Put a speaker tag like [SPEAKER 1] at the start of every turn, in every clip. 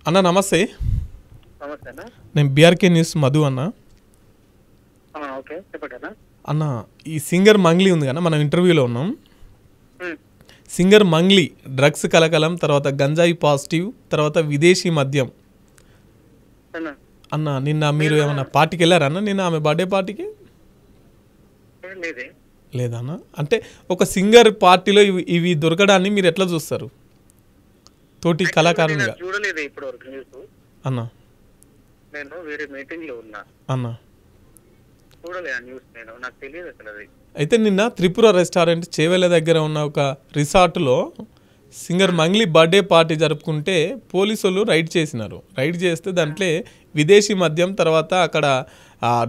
[SPEAKER 1] అన్న నమస్తే.
[SPEAKER 2] నమస్తే అన్న.
[SPEAKER 1] నేను బీఆర్కే న్యూస్ మధు అన్న.
[SPEAKER 2] ఓకే చెప్పండి అన్న.
[SPEAKER 1] అన్న ఈ సింగర్ మంగ్లీ ఉంది కదా, మనం ఇంటర్వ్యూలో ఉన్నాం. సింగర్ మంగ్లీ డ్రగ్స్ కలకలం, తర్వాత గంజాయి పాజిటివ్, తర్వాత విదేశీ మద్యం. అన్న నిన్న మీరు ఏమన్నా పార్టీకి వెళ్ళారా అన్న? నిన్న ఆమె బర్త్డే పార్టీకి లేదా అన్న? అంటే ఒక సింగర్ పార్టీలో ఇవి దొరకడాన్ని మీరు ఎట్లా చూస్తారు తోటి కళాకారులుగా?
[SPEAKER 2] చూడలేదు ఇప్పుడు వరకు న్యూస్
[SPEAKER 1] అన్న.
[SPEAKER 2] నేను వేరే మీటింగ్ లో ఉన్నా
[SPEAKER 1] అన్న.
[SPEAKER 2] చూడలే ఆ న్యూస్, నాకు తెలియదు అసలు అది.
[SPEAKER 1] అయితే నిన్న త్రిపుర రెస్టారెంట్ చేవెళ్ళ దగ్గర ఉన్న ఒక రిసార్ట్లో సింగర్ మంగ్లీ బర్త్డే పార్టీ జరుపుకుంటే పోలీసులు రైడ్ చేసినారు. రైడ్ చేస్తే దాంట్లో విదేశీ మద్యం, తర్వాత అక్కడ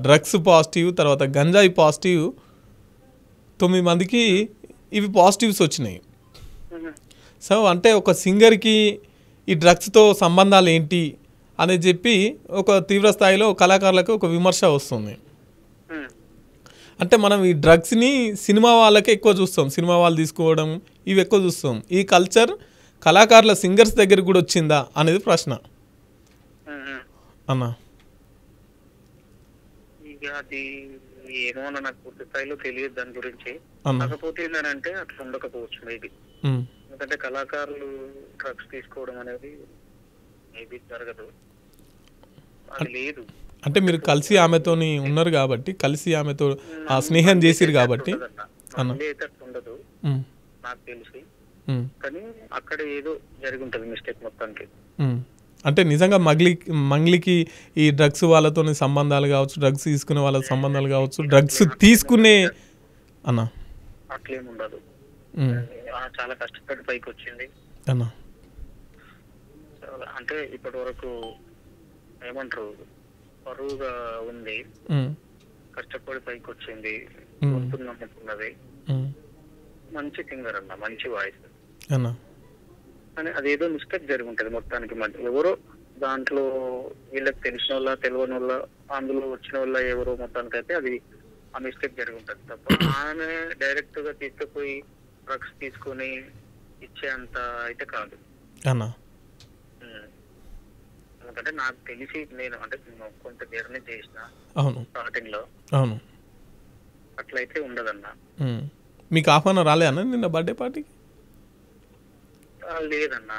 [SPEAKER 1] డ్రగ్స్ పాజిటివ్, తర్వాత గంజాయి పాజిటివ్, 9 మందికి ఇవి పాజిటివ్స్ వచ్చినాయి. సో అంటే ఒక సింగర్కి ఈ డ్రగ్స్తో సంబంధాలు ఏంటి అని చెప్పి ఒక తీవ్ర స్థాయిలో కళాకారులకు ఒక విమర్శ వస్తుంది. అంటే మనం ఈ డ్రగ్స్ని సినిమా వాళ్ళకే ఎక్కువ చూస్తాం, సినిమా వాళ్ళు తీసుకోవడం ఇవి ఎక్కువ చూస్తాం. ఈ కల్చర్ కళాకారుల సింగర్స్ దగ్గరికి కూడా వచ్చిందా అనేది ప్రశ్న అన్న.
[SPEAKER 2] ఇక అది ఏమో నాకు పూర్తి స్థాయిలో తెలియదు దాని గురించి. కాకపోతే ఏంటంటే అట్లా ఉండకపోవచ్చు మేబీ, ఎందుకంటే కళాకారులు డ్రగ్స్ తీసుకోవడం అనేది మేబీ జరగదు, అది లేదు.
[SPEAKER 1] అంటే మీరు కలిసి ఆమెతోని ఉన్నారు కాబట్టి, కలిసి ఆమెతో ఆ స్నేహం చేసిరు కాబట్టి
[SPEAKER 2] ఉండదు నాకు తెలిసి. కానీ అక్కడ ఏదో జరిగి ఉంటుంది మిస్టేక్ మొత్తానికి.
[SPEAKER 1] అంటే నిజంగా మంగ్లీకి ఈ డ్రగ్స్ వాళ్ళతో సంబంధాలు కావచ్చు, డ్రగ్స్ తీసుకునే వాళ్ళ సంబంధాలు కావచ్చు, డ్రగ్స్ తీసుకునే అన్న
[SPEAKER 2] అట్లేం ఉండదు. చాలా కష్టపడి పైకి వచ్చింది
[SPEAKER 1] అన్న.
[SPEAKER 2] అంటే ఇప్పటి వరకు ఏమంటారు, పరువుగా ఉంది, కష్టపడి పైకి వచ్చింది, నమ్ముకున్నది. మంచి సింగర్ అన్న, మంచి వాయిస్
[SPEAKER 1] అన్న.
[SPEAKER 2] కానీ అదేదో మిస్టేక్ జరిగి ఉంటది మొత్తానికి. మధ్య ఎవరో దాంట్లో వీళ్ళకి తెలిసిన వాళ్ళ తెలియని వాళ్ళ అందులో వచ్చిన వాళ్ళ ఎవరో మొత్తానికి అయితే అది ఆ మిస్టేక్ జరిగి ఉంటది తప్ప ఆమె డైరెక్ట్ గా తీసుకుపోయి డ్రగ్స్ తీసుకొని ఇచ్చేంత అయితే కాదు
[SPEAKER 1] అన్న.
[SPEAKER 2] ఎందుకంటే నాకు తెలిసి నేను అంటే కొంత జర్నీ చేసిన స్టార్టింగ్ లో,
[SPEAKER 1] అవును,
[SPEAKER 2] అట్లయితే ఉండదన్న.
[SPEAKER 1] మీకు ఆహ్వానం రాలే అన్న నిన్న బర్త్డే పార్టీకి?
[SPEAKER 2] లేదన్నా,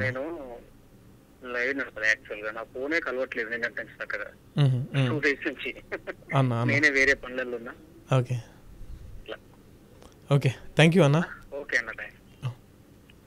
[SPEAKER 2] నేను లైవ్ నడుపుతాను యాక్చువల్ గా, నా ఫోనే కలవట్లేదు నిన్న నుంచి చక్కగా 2 days నుంచి. నేనే వేరే పనులలో ఉన్నా.
[SPEAKER 1] ఓకే ఓకే, థ్యాంక్ యూ అన్న.
[SPEAKER 2] ఓకే అన్న, థ్యాంక్ యూ.